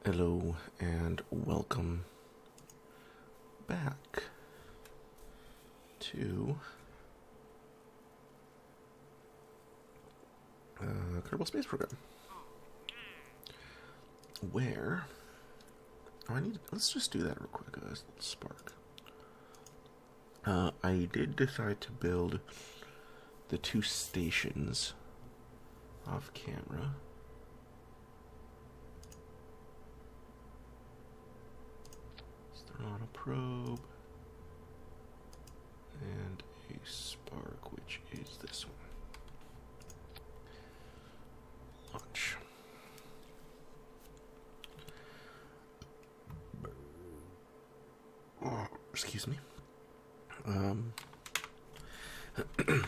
Hello and welcome back to Kerbal Space Program, where let's just do that real quick, guys. Spark. I did decide to build the two stations off camera. On a probe and a spark, which is this one. Launch. Oh, excuse me.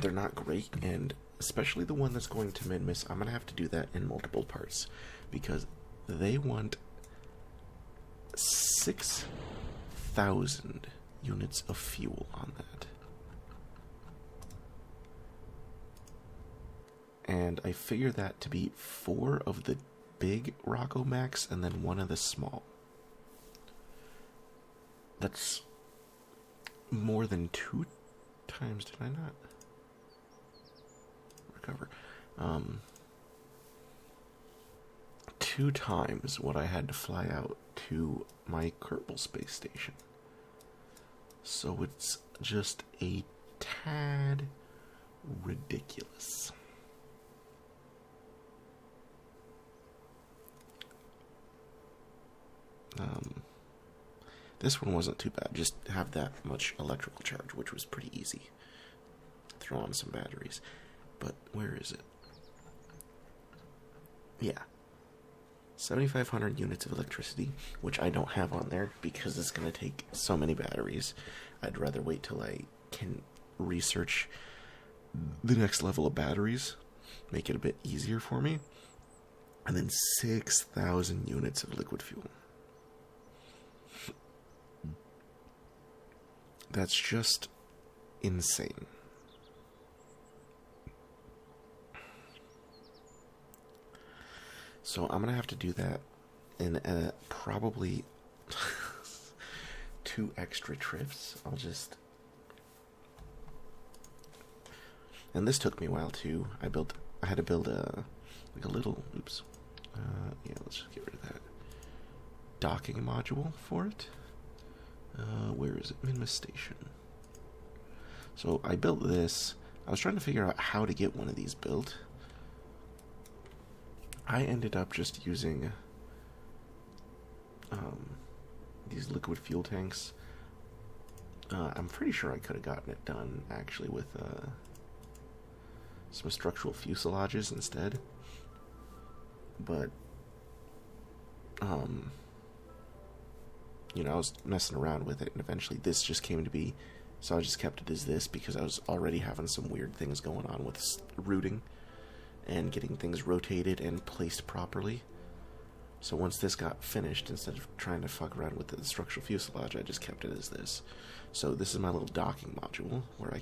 They're not great, and especially the one that's going to mid-miss, I'm gonna have to do that in multiple parts because they want 6,000 units of fuel on that. And I figure that to be 4 of the big Rocco Max and then 1 of the small. That's more than 2 times. Did I not recover? 2 times what I had to fly out to my Kerbal Space Station. So it's just a tad ridiculous. This one wasn't too bad. Just have that much electrical charge, which was pretty easy. Throw on some batteries. But where is it? Yeah. 7,500 units of electricity, which I don't have on there because it's going to take so many batteries. I'd rather wait till I can research the next level of batteries, make it a bit easier for me. And then 6,000 units of liquid fuel. That's just insane. So I'm gonna have to do that in probably 2 extra trips. And this took me a while too. I had to build a little. Oops. Yeah, let's just get rid of that docking module for it. Where is it? Minmus Station. So I built this. I was trying to figure out how to get one of these built. I ended up just using these liquid fuel tanks. I'm pretty sure I could have gotten it done actually with some structural fuselages instead. But I was messing around with it, and eventually this just came to be. So I just kept it as this because I was already having some weird things going on with routing and getting things rotated and placed properly. So once this got finished, instead of trying to fuck around with the structural fuselage, I just kept it as this. So this is my little docking module where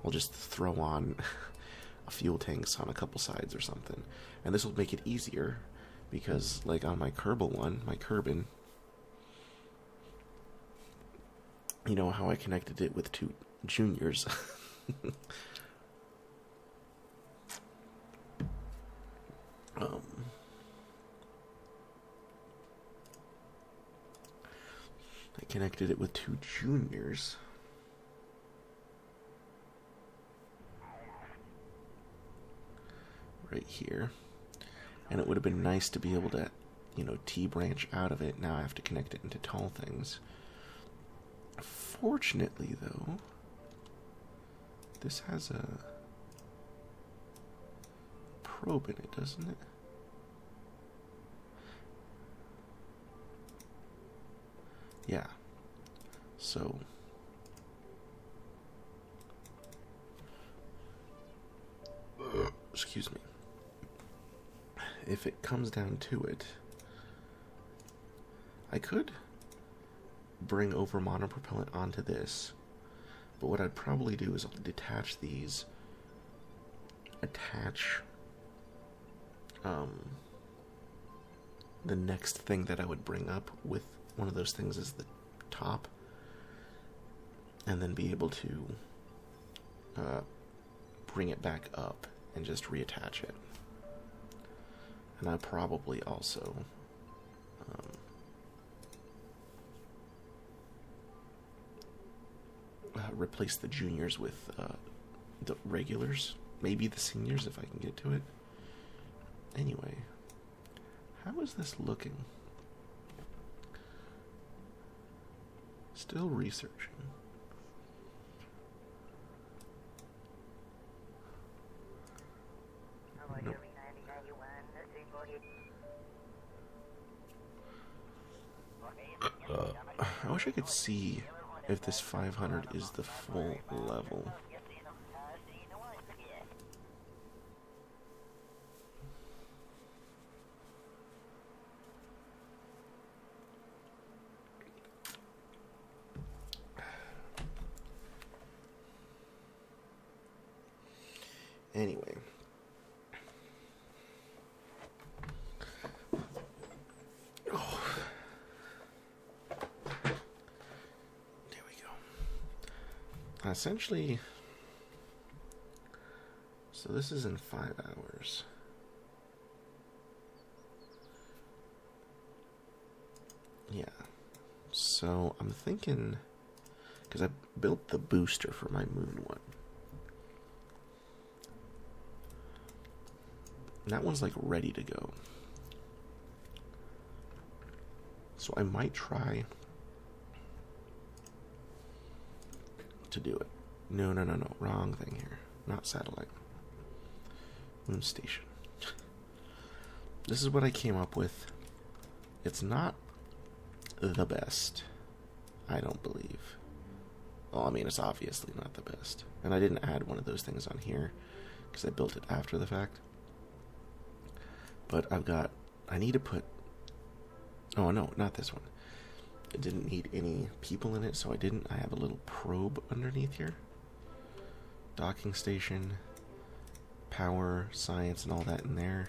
I'll just throw on a fuel tanks on a couple sides or something. And this will make it easier because, like on my Kerbal one, my Kerbin, you know how I connected it with 2 juniors. I connected it with 2 juniors. Right here. And it would have been nice to be able to, T-branch out of it. Now I have to connect it into tall things. Fortunately, though, this has a probe in it, doesn't it? Yeah. So excuse me. If it comes down to it, I could bring over monopropellant onto this, but what I'd probably do is I'll detach these, attach the next thing that I would bring up with one of those things is the top, and then be able to bring it back up and just reattach it. And I probably also replace the juniors with the regulars, maybe the seniors if I can get to it. Anyway, how is this looking? Still researching. Nope. I wish I could see if this 500 is the full level. Anyway. Oh. There we go. Essentially, so this is in 5 hours. Yeah. So I'm thinking, because I built the booster for my moon one. That one's like ready to go. So I might try to do it. No. Wrong thing here. Not satellite. Moon station. This is what I came up with. It's not the best, I don't believe. Well, I mean, it's obviously not the best. And I didn't add one of those things on here because I built it after the fact. But I need to put, oh no, not this one. It didn't need any people in it, so I have a little probe underneath here. Docking station, power, science, and all that in there.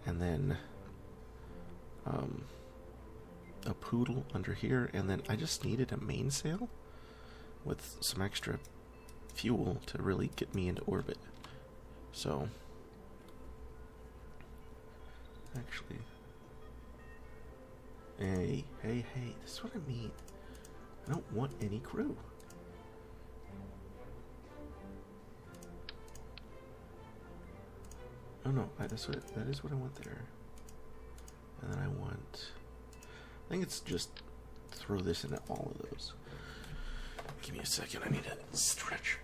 And then a poodle under here, and then I just needed a mainsail with some extra fuel to really get me into orbit. So actually, hey, this is what I mean. I don't want any crew. Oh no, that is what I want there. And then I think it's just throw this into all of those. Give me a second, I need to stretch.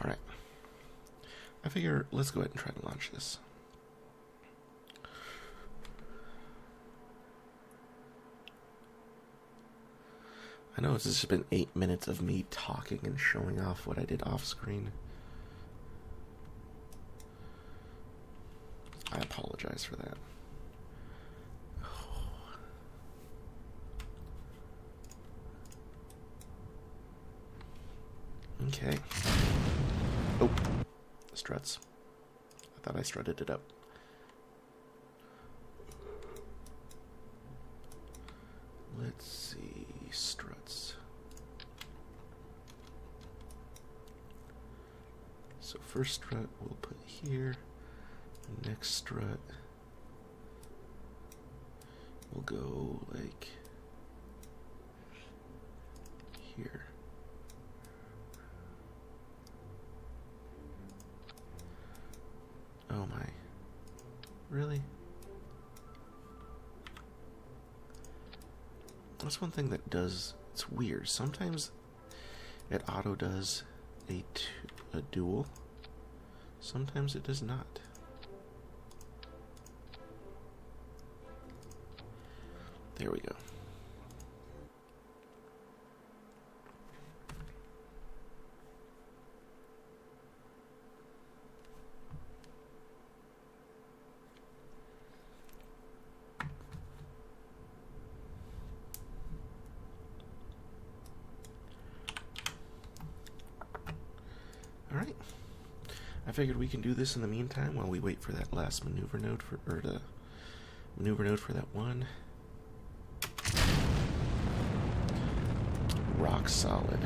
Alright. I figure let's go ahead and try to launch this. I know it's just been 8 minutes of me talking and showing off what I did off screen. I apologize for that. Okay. Oh, struts. I thought I strutted it up. Let's see, struts. So first strut we'll put here. Next strut will go like here. Oh my. Really? That's one thing that does, it's weird. Sometimes it auto does a dual. Sometimes it does not. There we go. figured we can do this in the meantime while we wait for that last maneuver node for, or the maneuver node for that one. Rock solid.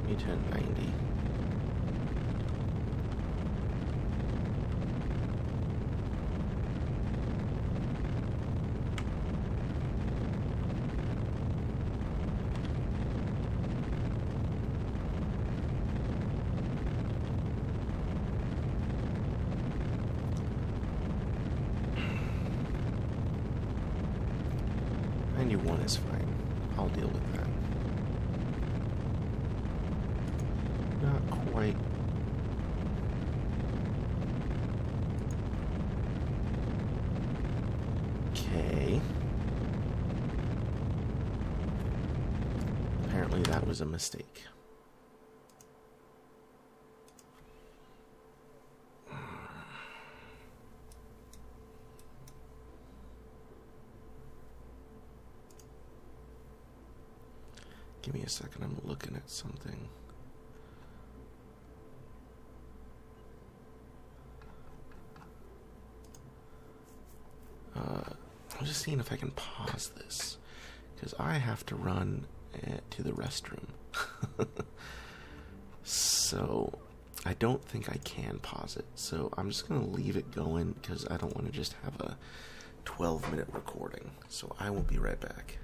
Give me 1090. One is fine. I'll deal with that. Not quite. Okay. Apparently that was a mistake. Give me a second, I'm looking at something. I'm just seeing if I can pause this, because I have to run to the restroom. So, I don't think I can pause it. So, I'm just going to leave it going, because I don't want to just have a 12-minute recording. So, I will be right back.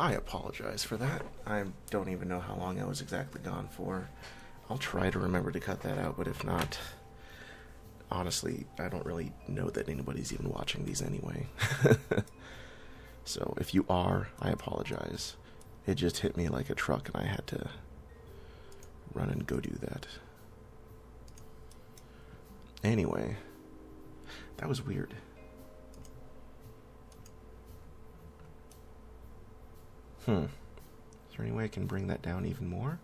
I apologize for that. I don't even know how long I was exactly gone for. I'll try to remember to cut that out, but if not, honestly, I don't really know that anybody's even watching these anyway. So if you are, I apologize. It just hit me like a truck and I had to run and go do that. Anyway, that was weird. Is there any way I can bring that down even more?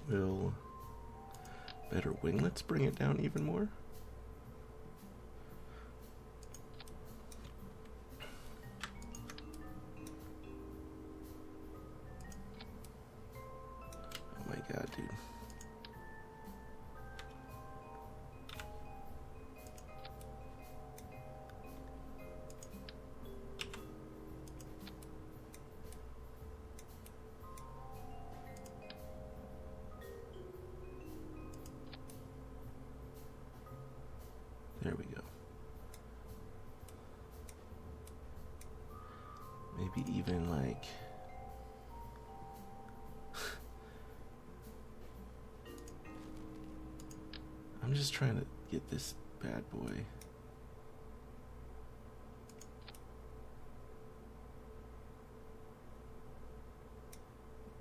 Will better winglets bring it down even more? Oh my god, dude. There we go. Maybe even like... I'm just trying to get this bad boy.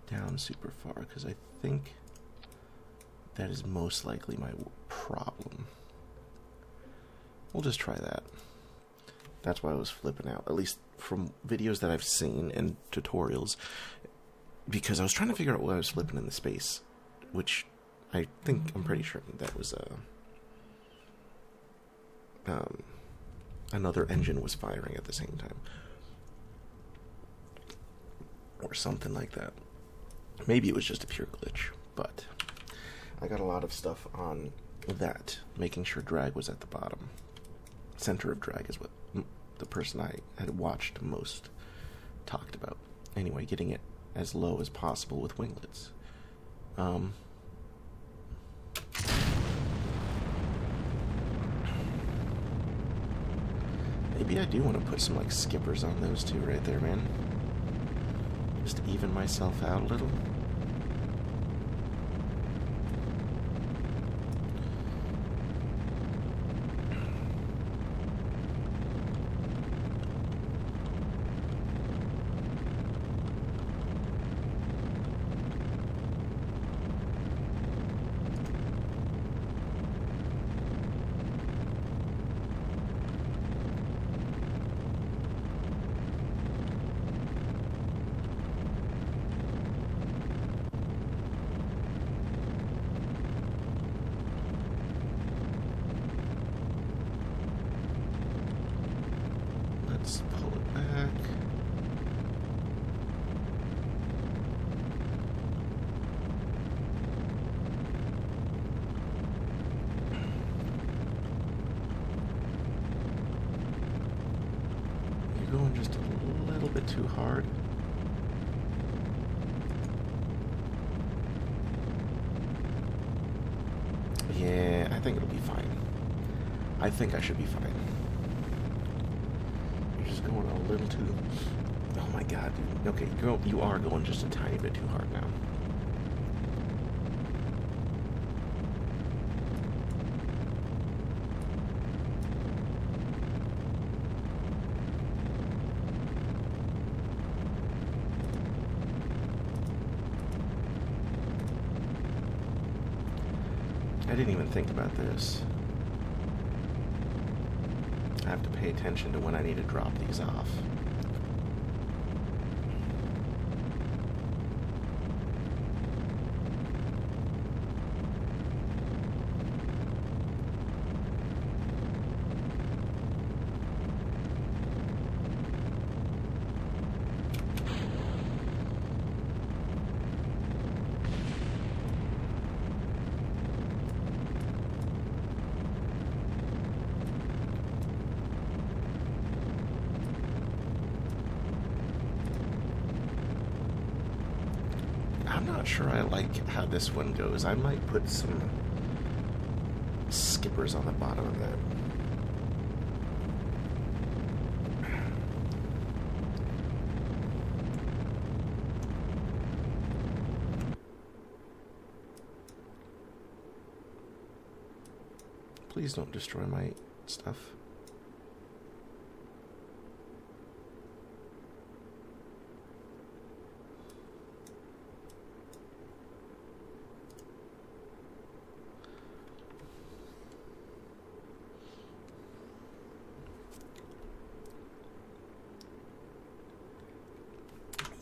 Down super far, because I think that is most likely my problem. We'll just try that. That's why I was flipping out, at least from videos that I've seen and tutorials, because I was trying to figure out why I was flipping in the space, which I think, I'm pretty sure that was another engine was firing at the same time. Or something like that. Maybe it was just a pure glitch, but I got a lot of stuff on that, making sure drag was at the bottom. Center of drag is what the person I had watched most talked about. Anyway, getting it as low as possible with winglets. Maybe I do want to put some like skippers on those two right there, man. Just to even myself out a little. Let's pull it back. You're going just a little bit too hard. Yeah, I think it'll be fine. I think I should be fine. You're just going a little too... Oh my god, dude. Okay, you are going just a tiny bit too hard now. I didn't even think about this. I have to pay attention to when I need to drop these off. I'm not sure I like how this one goes. I might put some skippers on the bottom of that. Please don't destroy my stuff.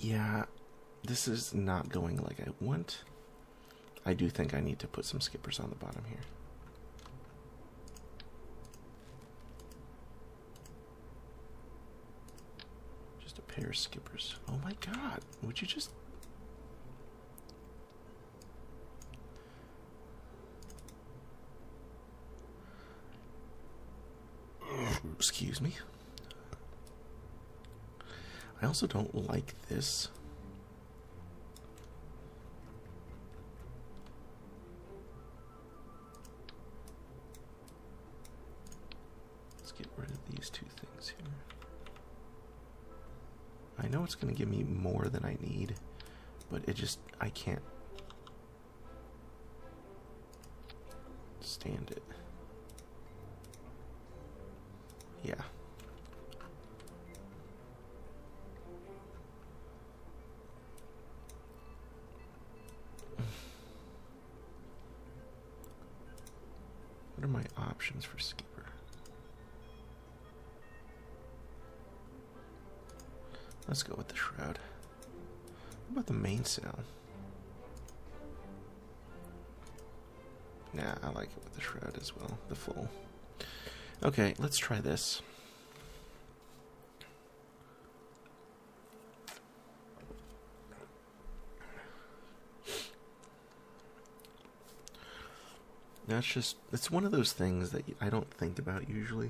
Yeah, this is not going like I want. I do think I need to put some skippers on the bottom here. Just a pair of skippers. Oh my god, would you just... Excuse me. I also don't like this. Let's get rid of these two things here. I know it's going to give me more than I need, but it just, I can't stand it. Yeah. What are my options for skipper? Let's go with the shroud. What about the mainsail? Nah, I like it with the shroud as well, the full. Okay, let's try this. That's just, it's one of those things that I don't think about usually.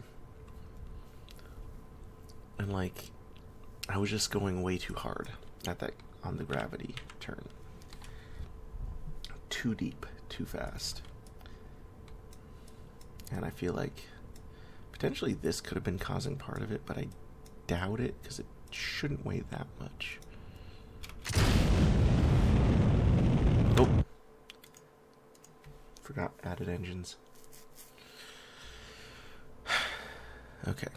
And like, I was just going way too hard at that, on the gravity turn. Too deep, too fast. And I feel like potentially this could have been causing part of it, but I doubt it because it shouldn't weigh that much. Oh. Forgot added engines. Okay.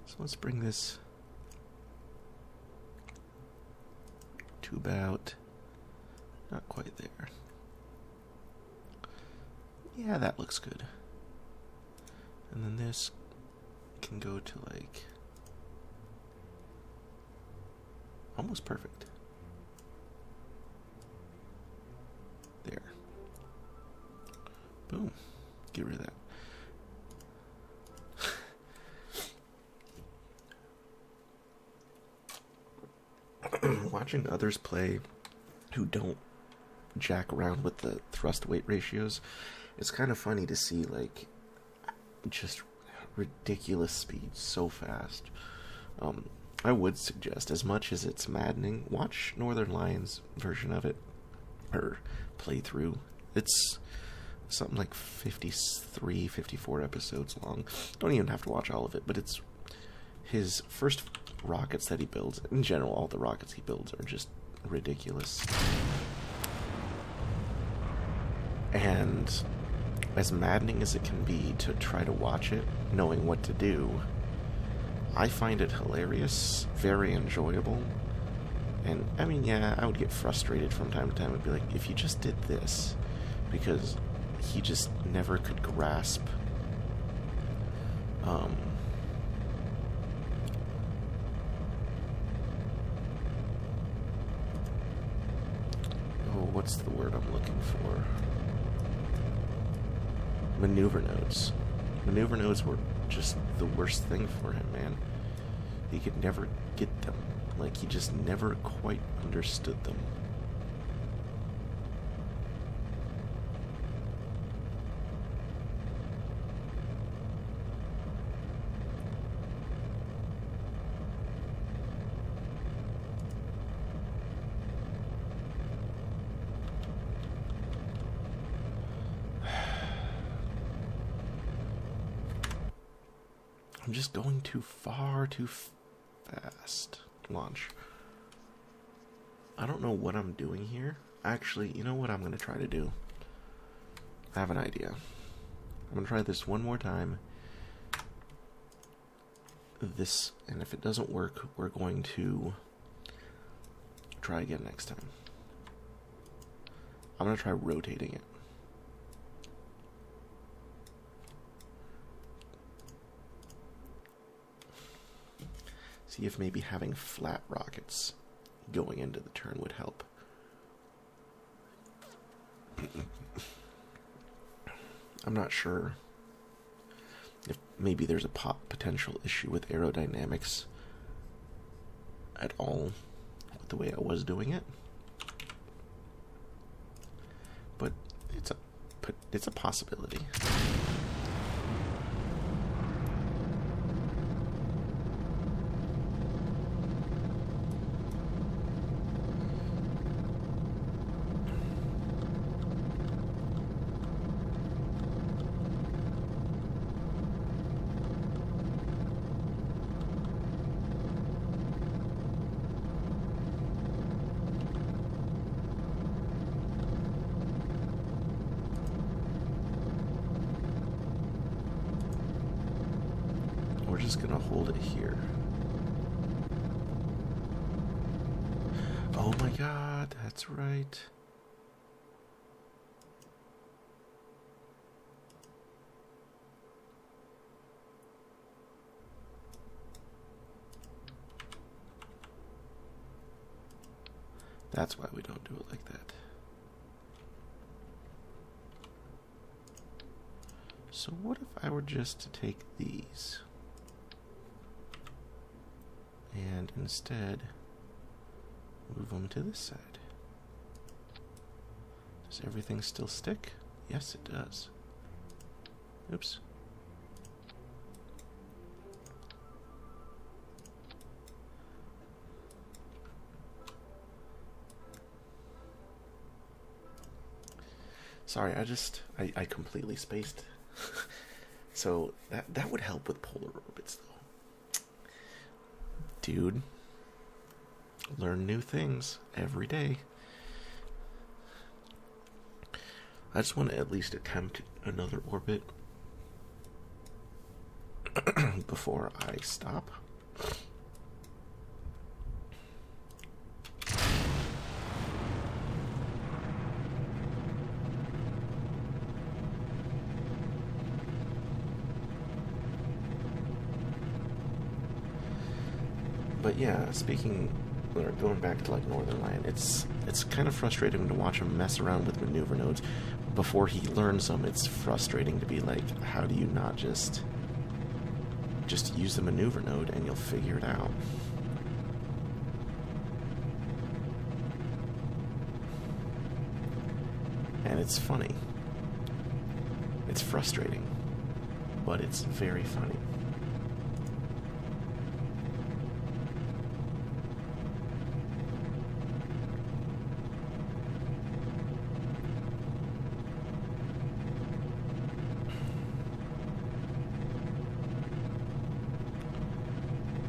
So let's bring this to about, not quite there. Yeah, that looks good. And then this can go to like almost perfect. There. Boom. Get rid of that. Watching others play who don't jack around with the thrust weight ratios, it's kind of funny to see like just ridiculous speed so fast. I would suggest, as much as it's maddening, watch Northernlion's version of it, or playthrough. It's something like 53, 54 episodes long. Don't even have to watch all of it, but it's his first rockets that he builds. In general, all the rockets he builds are just ridiculous. And as maddening as it can be to try to watch it, knowing what to do, I find it hilarious, very enjoyable. And, I mean, yeah, I would get frustrated from time to time. I'd be like, if you just did this, because he just never could grasp oh, what's the word I'm looking for? Maneuver nodes. Maneuver nodes were just the worst thing for him, man. He could never get them. Like, he just never quite understood them. I'm just going too far too fast. Launch. I don't know what I'm doing here. Actually, you know what I'm going to try to do? I have an idea. I'm going to try this one more time. This, and if it doesn't work, we're going to try again next time. I'm going to try rotating it. See if maybe having flat rockets going into the turn would help. I'm not sure if maybe there's a potential issue with aerodynamics at all with the way I was doing it. But it's a possibility. We're just gonna hold it here. Oh my god, that's right. That's why we don't do it like that. So what if I were just to take these and instead move them to this side? Does everything still stick? Yes, it does. Oops. Sorry, I completely spaced. So that would help with polar orbits, though. Dude, learn new things every day. I just want to at least attempt another orbit before I stop. But yeah, going back to like Northernlion, it's kind of frustrating to watch him mess around with maneuver nodes. Before he learns them, it's frustrating to be like, how do you not just use the maneuver node and you'll figure it out? And it's funny. It's frustrating, but it's very funny.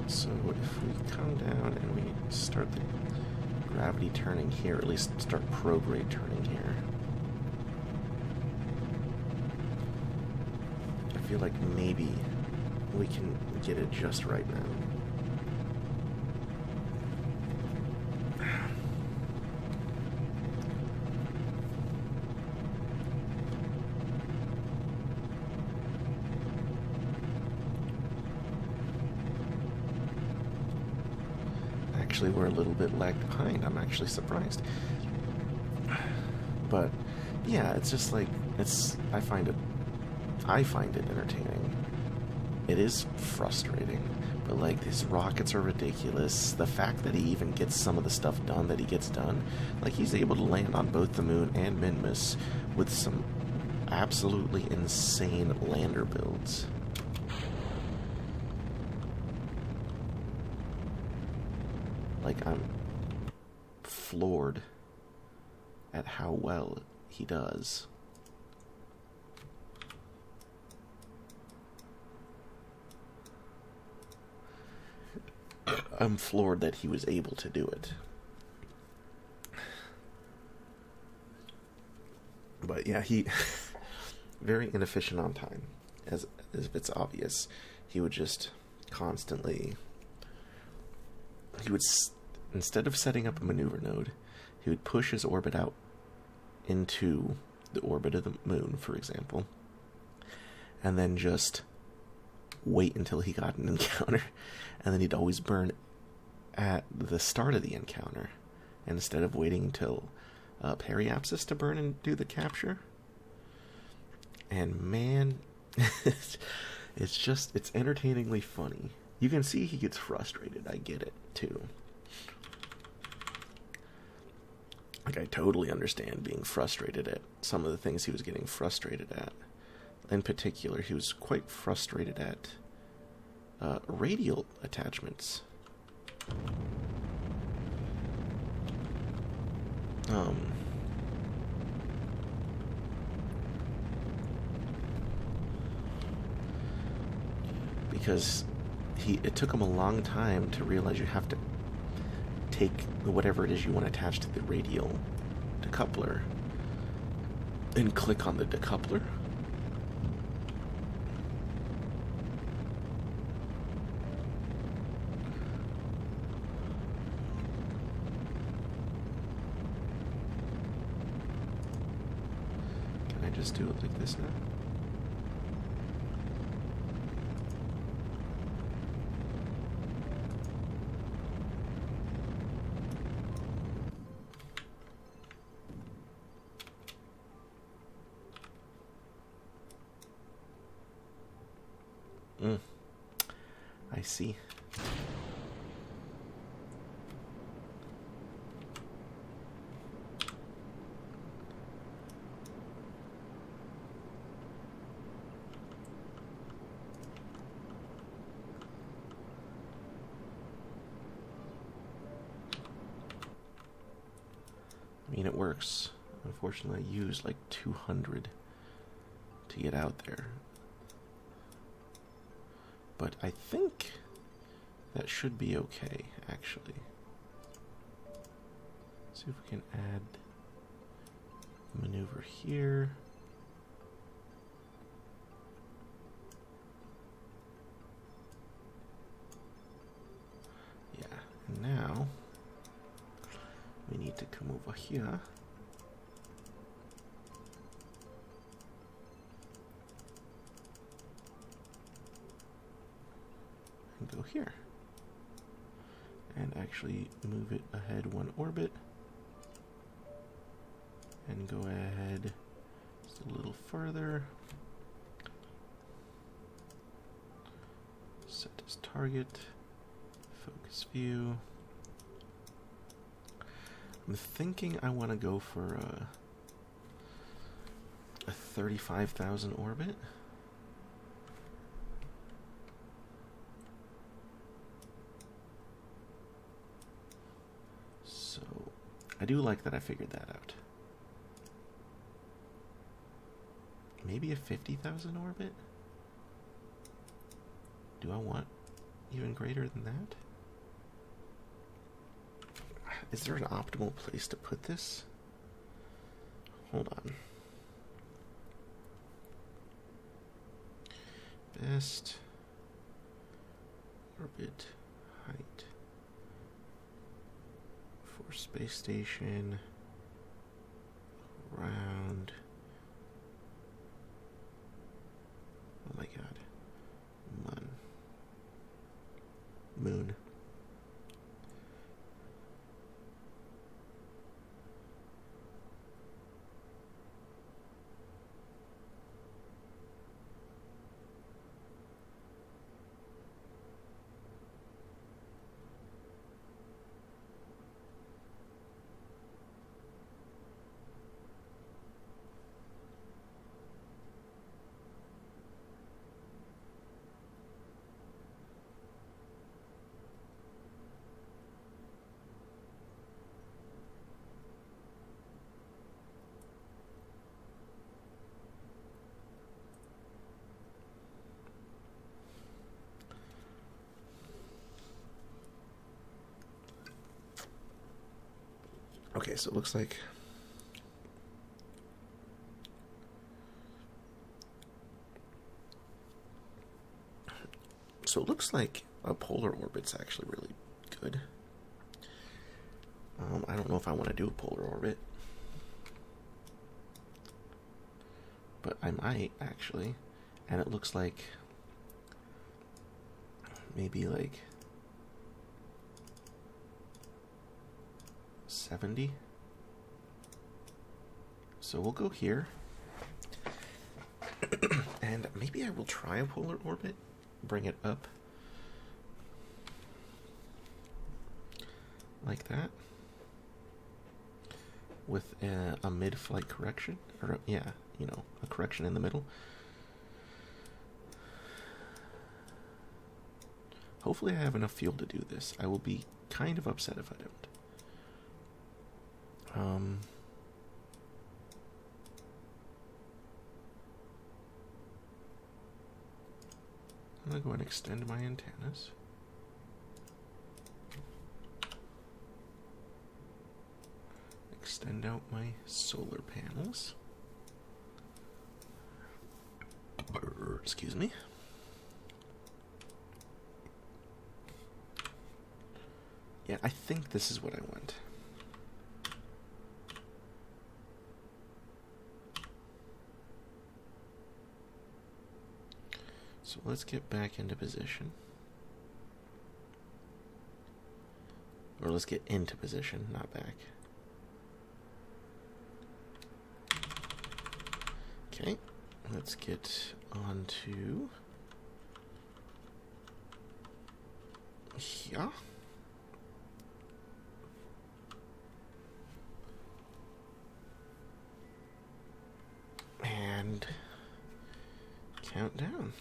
So if we come down and we start the gravity turning here, or at least start prograde turning here, I feel like maybe we can get it just right now. Actually, we're a little bit lagged behind. I'm actually surprised. But yeah, it's just like I find it entertaining. It is frustrating, but like these rockets are ridiculous. The fact that he even gets some of the stuff done that he gets done, like he's able to land on both the moon and Minmus with some absolutely insane lander builds. Like, I'm floored at how well he does. I'm floored that he was able to do it. But yeah, he very inefficient on time, as if it's obvious. He would just constantly. He would, instead of setting up a maneuver node, he would push his orbit out into the orbit of the moon, for example, and then just wait until he got an encounter, and then he'd always burn at the start of the encounter, and instead of waiting until periapsis to burn and do the capture. And man, it's entertainingly funny. You can see he gets frustrated. I get it too. Like, I totally understand being frustrated at some of the things he was getting frustrated at. In particular, he was quite frustrated at radial attachments. Because it took him a long time to realize you have to take whatever it is you want to attach to the radial decoupler and click on the decoupler. Can I just do it like this now? I see. I mean, it works. Unfortunately, I used like 200 to get out there. But I think that should be okay, actually. See if we can add a maneuver here. Yeah, and now we need to come over here. And go here. And actually move it ahead one orbit. And go ahead just a little further. Set as target. Focus view. I'm thinking I want to go for a 35,000 orbit. So I do like that I figured that out. Maybe a 50,000 orbit? Do I want even greater than that? Is there an optimal place to put this? Hold on. Best orbit height for space station around. Oh my god. Moon. Okay, so it looks like... So it looks like a polar orbit's actually really good. I don't know if I want to do a polar orbit. But I might, actually. And it looks like... maybe like... 70. So we'll go here. And maybe I will try a polar orbit. Bring it up. Like that. With a mid-flight correction. Or, yeah, you know, a correction in the middle. Hopefully I have enough fuel to do this. I will be kind of upset if I don't. I'm going to go and extend my antennas. Extend out my solar panels. Excuse me. Yeah, I think this is what I want. So let's get back into position. Or let's get into position, not back. Okay, let's get on to here. And count down.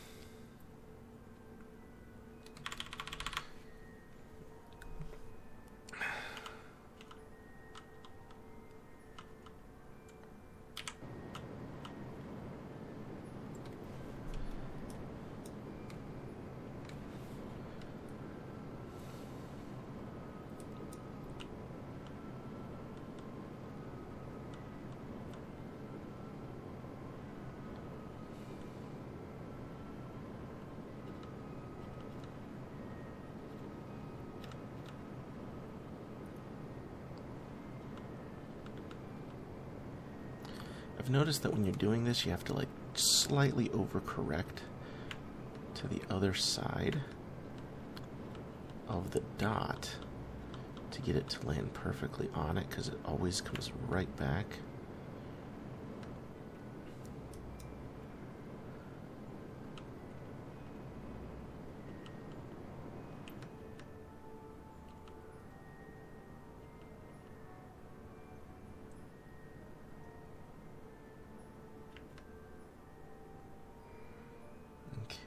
I've noticed that when you're doing this, you have to like slightly overcorrect to the other side of the dot to get it to land perfectly on it, because it always comes right back.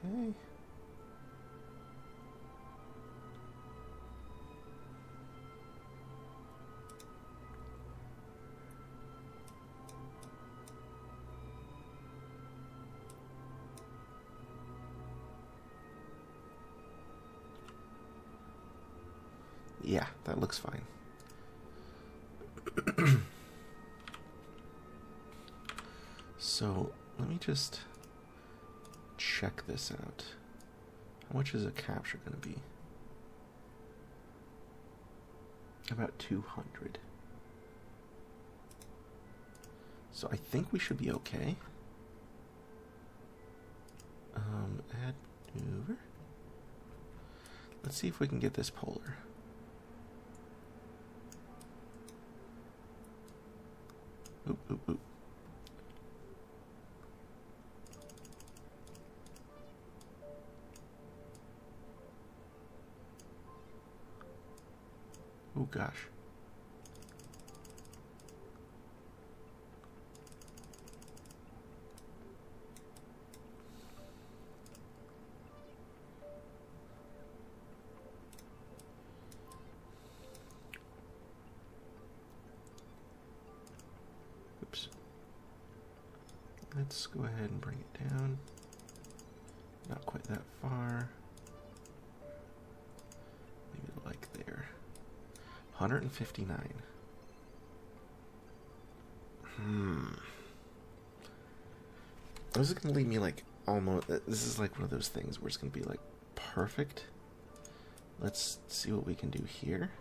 Okay. Yeah, that looks fine. So, let me just check this out. How much is a capture going to be? About 200. So I think we should be okay. Add maneuver. Let's see if we can get this polar. Oop, oop, oop. Oh gosh. Oops. Let's go ahead and bring it down. Not quite that far. Maybe like there. 159. This is gonna leave me like almost. This is like one of those things where it's gonna be like perfect. Let's see what we can do here.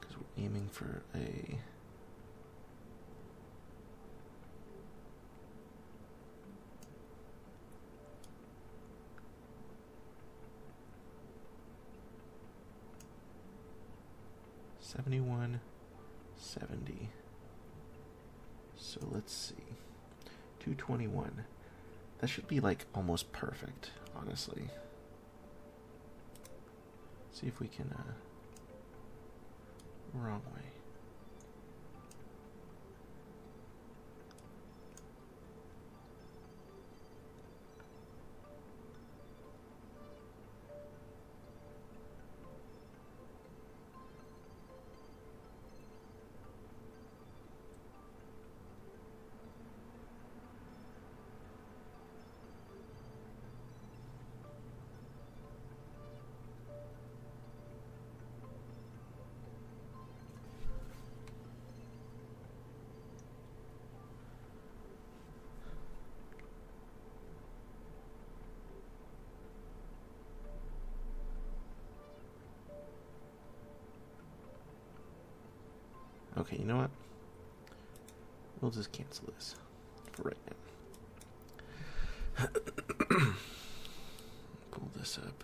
Because we're aiming for a. $71.70. So let's see. 221. That should be like almost perfect, honestly. See if we can wrong way. Okay, you know what? We'll just cancel this for right now. Pull this up.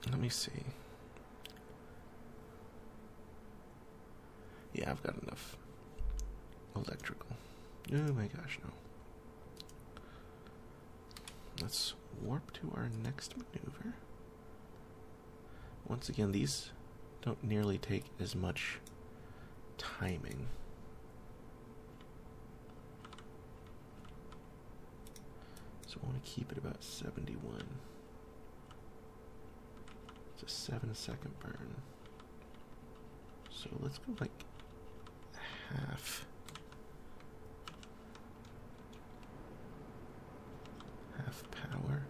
Let me see. Yeah, I've got enough electrical. Oh my gosh, no. Let's warp to our next maneuver. Once again, these don't nearly take as much timing. So I want to keep it about 71. It's a 7-second burn. So let's go like half power.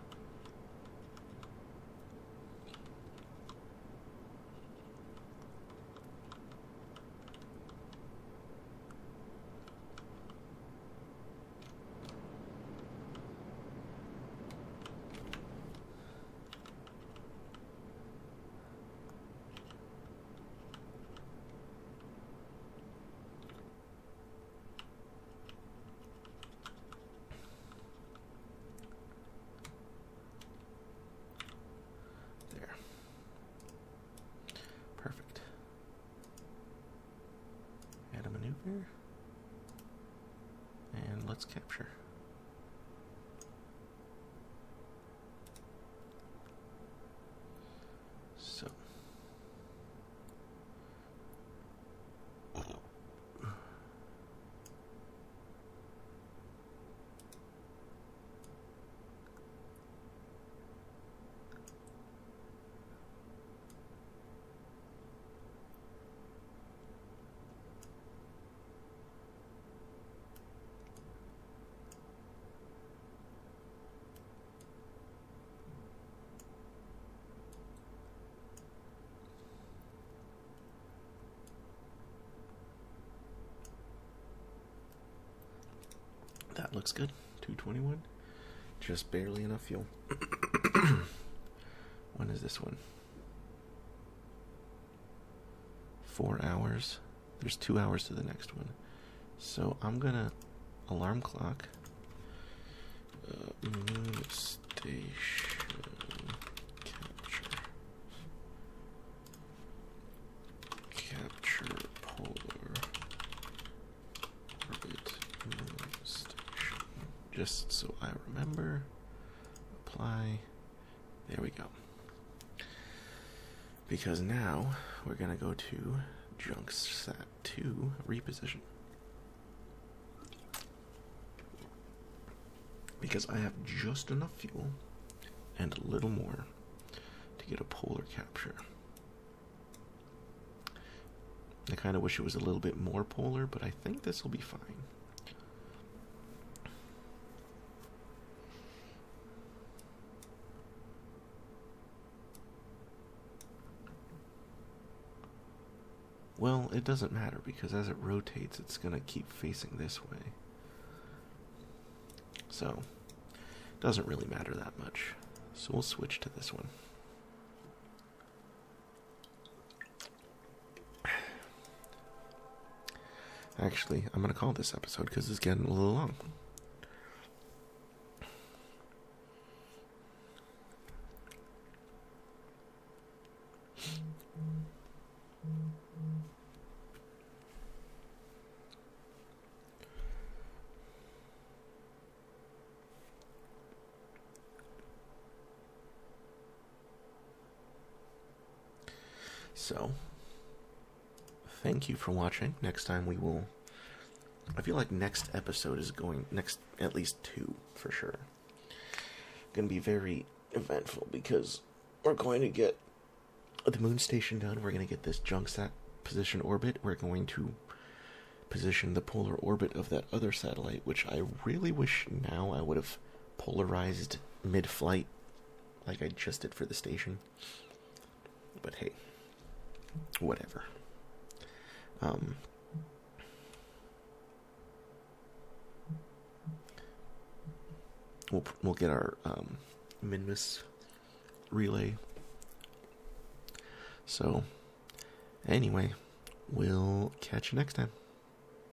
Perfect. Add a maneuver. And let's capture. So. That looks good. 221. Just barely enough fuel. When is this one? 4 hours. There's 2 hours to the next one. So I'm gonna alarm clock. Moon station capture polar orbit moon station. Just so I remember. Apply. There we go. Because now we're gonna go to junk sat 2 reposition. Because I have just enough fuel and a little more to get a polar capture. I kind of wish it was a little bit more polar, but I think this will be fine. Well, it doesn't matter because as it rotates, it's going to keep facing this way. So, it doesn't really matter that much. So we'll switch to this one. Actually, I'm going to call this episode because it's getting a little long. So, thank you for watching. Next time we will... I feel like next episode is going... Next, at least 2, for sure. Going to be very eventful because we're going to get the moon station done. We're going to get this junk sat position orbit. We're going to position the polar orbit of that other satellite, which I really wish now I would have polarized mid-flight like I just did for the station. But hey, whatever. We'll get our Minmus relay. So, anyway, we'll catch you next time.